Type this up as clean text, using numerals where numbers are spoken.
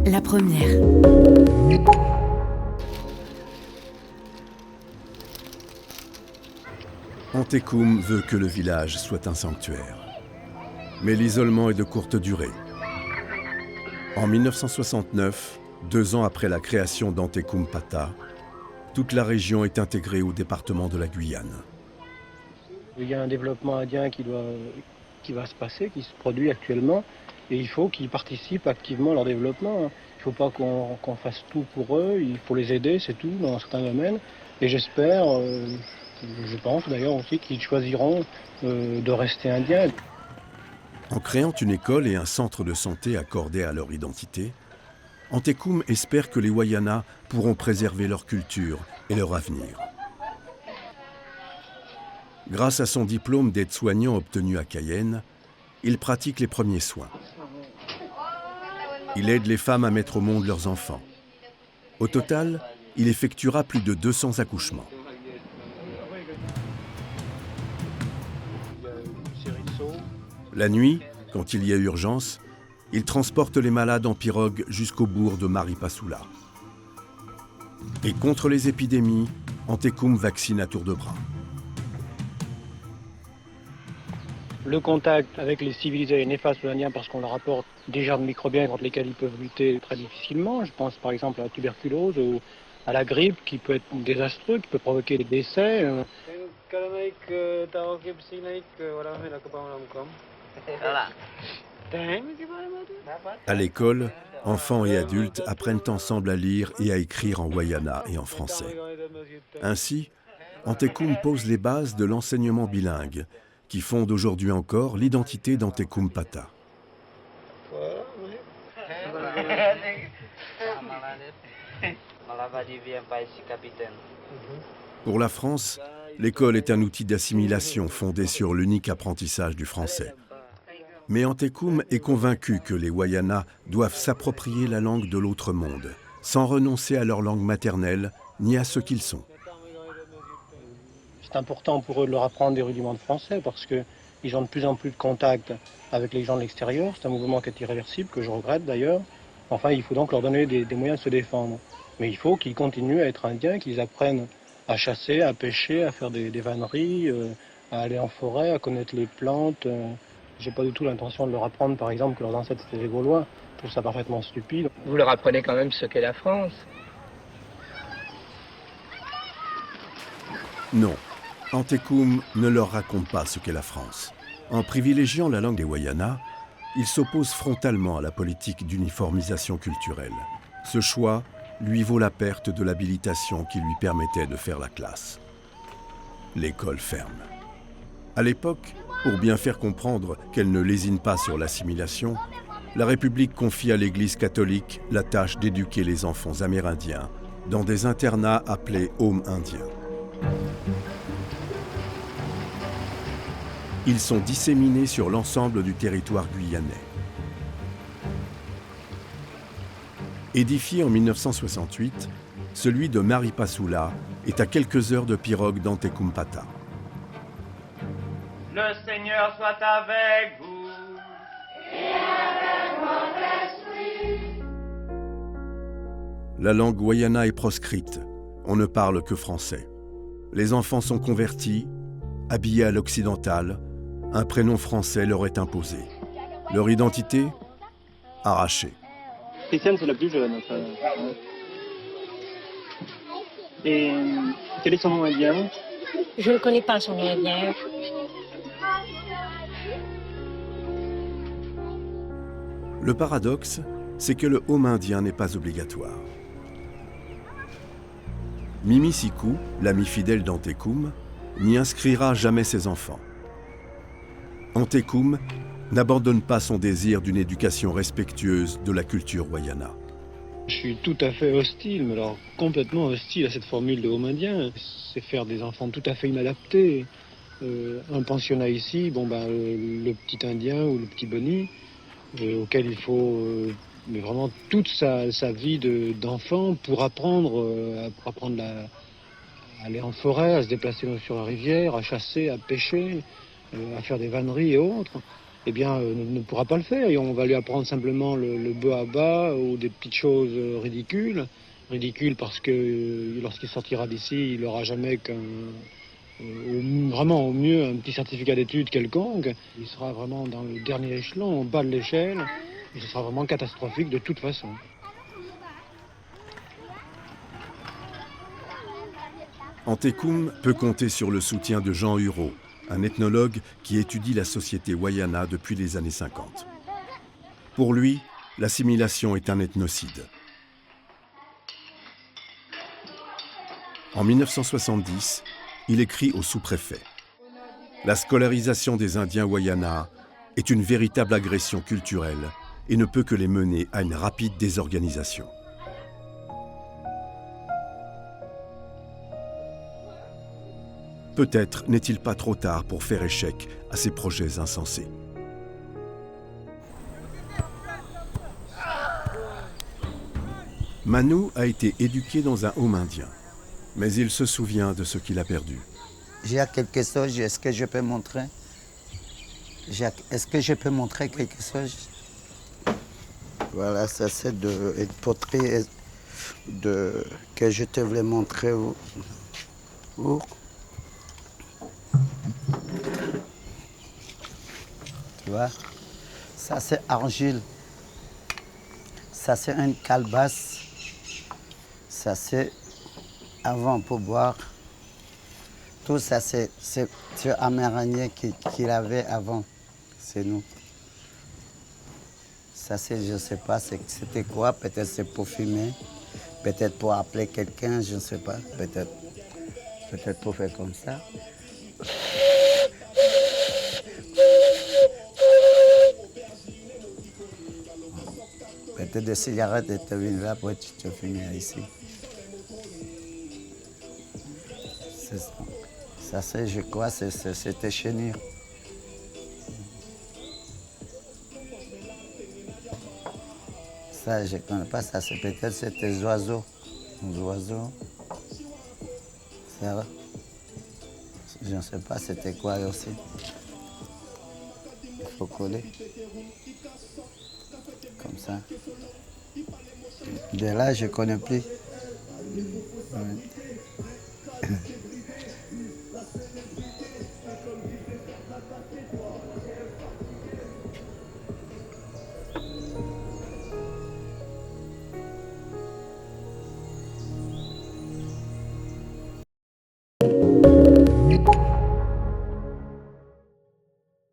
La première. Antekum veut que le village soit un sanctuaire. Mais l'isolement est de courte durée. En 1969, 2 ans après la création d'Antekum Pata, toute la région est intégrée au département de la Guyane. Il y a un développement indien qui va se passer, qui se produit actuellement, et il faut qu'ils participent activement à leur développement. Il ne faut pas qu'on fasse tout pour eux, il faut les aider, c'est tout, dans certains domaines. Et j'espère, je pense d'ailleurs aussi qu'ils choisiront de rester indiens. En créant une école et un centre de santé accordés à leur identité, Antekum espère que les Wayana pourront préserver leur culture et leur avenir. Grâce à son diplôme d'aide-soignant obtenu à Cayenne, il pratique les premiers soins. Il aide les femmes à mettre au monde leurs enfants. Au total, il effectuera plus de 200 accouchements. La nuit, quand il y a urgence, il transporte les malades en pirogue jusqu'au bourg de Maripasoula. Et contre les épidémies, Antekum vaccine à tour de bras. Le contact avec les civilisés est néfaste aux Indiens parce qu'on leur apporte des germes microbiens contre lesquels ils peuvent lutter très difficilement. Je pense par exemple à la tuberculose ou à la grippe qui peut être désastreux, qui peut provoquer des décès. À l'école, enfants et adultes apprennent ensemble à lire et à écrire en Wayana et en français. Ainsi, Antekum pose les bases de l'enseignement bilingue, qui fonde aujourd'hui encore l'identité d'Antekum Pata. Pour la France, l'école est un outil d'assimilation fondé sur l'unique apprentissage du français. Mais Antekum est convaincu que les Wayana doivent s'approprier la langue de l'autre monde, sans renoncer à leur langue maternelle ni à ce qu'ils sont. C'est important pour eux de leur apprendre des rudiments de français parce qu'ils ont de plus en plus de contact avec les gens de l'extérieur. C'est un mouvement qui est irréversible, que je regrette d'ailleurs. Enfin, il faut donc leur donner des moyens de se défendre. Mais il faut qu'ils continuent à être indiens, qu'ils apprennent à chasser, à pêcher, à faire des vanneries, à aller en forêt, à connaître les plantes. J'ai pas du tout l'intention de leur apprendre, par exemple, que leurs ancêtres étaient des Gaulois. Je trouve ça parfaitement stupide. Vous leur apprenez quand même ce qu'est la France. Non, Antekum ne leur raconte pas ce qu'est la France. En privilégiant la langue des Wayana, il s'oppose frontalement à la politique d'uniformisation culturelle. Ce choix lui vaut la perte de l'habilitation qui lui permettait de faire la classe. L'école ferme. À l'époque, pour bien faire comprendre qu'elle ne lésine pas sur l'assimilation, la République confie à l'Église catholique la tâche d'éduquer les enfants amérindiens dans des internats appelés Home indiens. Ils sont disséminés sur l'ensemble du territoire guyanais. Édifié en 1968, celui de Maripasoula est à quelques heures de pirogue d'Antekum Pata. Le Seigneur soit avec vous. Et avec votre esprit. La langue Wayana est proscrite. On ne parle que français. Les enfants sont convertis, habillés à l'occidental. Un prénom français leur est imposé. Leur identité, arrachée. Christiane, c'est la plus jeune. Enfin. Et quel est son nom indien? Je ne connais pas son nom indien. Le paradoxe, c'est que le home indien n'est pas obligatoire. Mimi Sikou, l'ami fidèle d'Antekum, n'y inscrira jamais ses enfants. Antekum n'abandonne pas son désir d'une éducation respectueuse de la culture Wayana. Je suis tout à fait hostile, mais alors complètement hostile à cette formule de home indien. C'est faire des enfants tout à fait inadaptés. Un pensionnat ici, le petit indien ou le petit boni, auquel il faut mais vraiment toute sa vie d'enfant pour apprendre à aller en forêt, à se déplacer sur la rivière, à chasser, à pêcher, à faire des vanneries et autres. eh bien, ne pourra pas le faire. Et on va lui apprendre simplement le bas à bas ou des petites choses ridicules. Ridicules parce que lorsqu'il sortira d'ici, il n'aura jamais vraiment au mieux un petit certificat d'études quelconque. Il sera vraiment dans le dernier échelon, au bas de l'échelle. Et ce sera vraiment catastrophique de toute façon. Antekum peut compter sur le soutien de Jean Hureau, un ethnologue qui étudie la société Wayana depuis les années 50. Pour lui, l'assimilation est un ethnocide. En 1970, il écrit au sous-préfet. La scolarisation des Indiens Wayana est une véritable agression culturelle et ne peut que les mener à une rapide désorganisation. Peut-être n'est-il pas trop tard pour faire échec à ces projets insensés. Manu a été éduqué dans un home indien, mais il se souvient de ce qu'il a perdu. J'ai quelque chose, est-ce que je peux montrer? Est-ce que je peux montrer quelque chose? Voilà, ça c'est un portrait que je te voulais montrer. Tu vois, ça c'est argile, ça c'est une calebasse, ça c'est avant pour boire. Tout ça c'est amérindien qu'il avait avant, c'est nous. Ça c'est, je ne sais pas, c'était quoi, peut-être c'est pour fumer, peut-être pour appeler quelqu'un, je ne sais pas, peut-être pour faire comme ça. Peut-être des cigarettes et tu viens là, après tu te fumes ici. Ça c'est, je crois, c'était chenille. Ça, je ne connais pas, ça c'est peut-être c'était des oiseaux. Des oiseaux. Ça va. Je ne sais pas c'était quoi aussi. Il faut coller. Comme ça. De là, je ne connais plus. Ouais.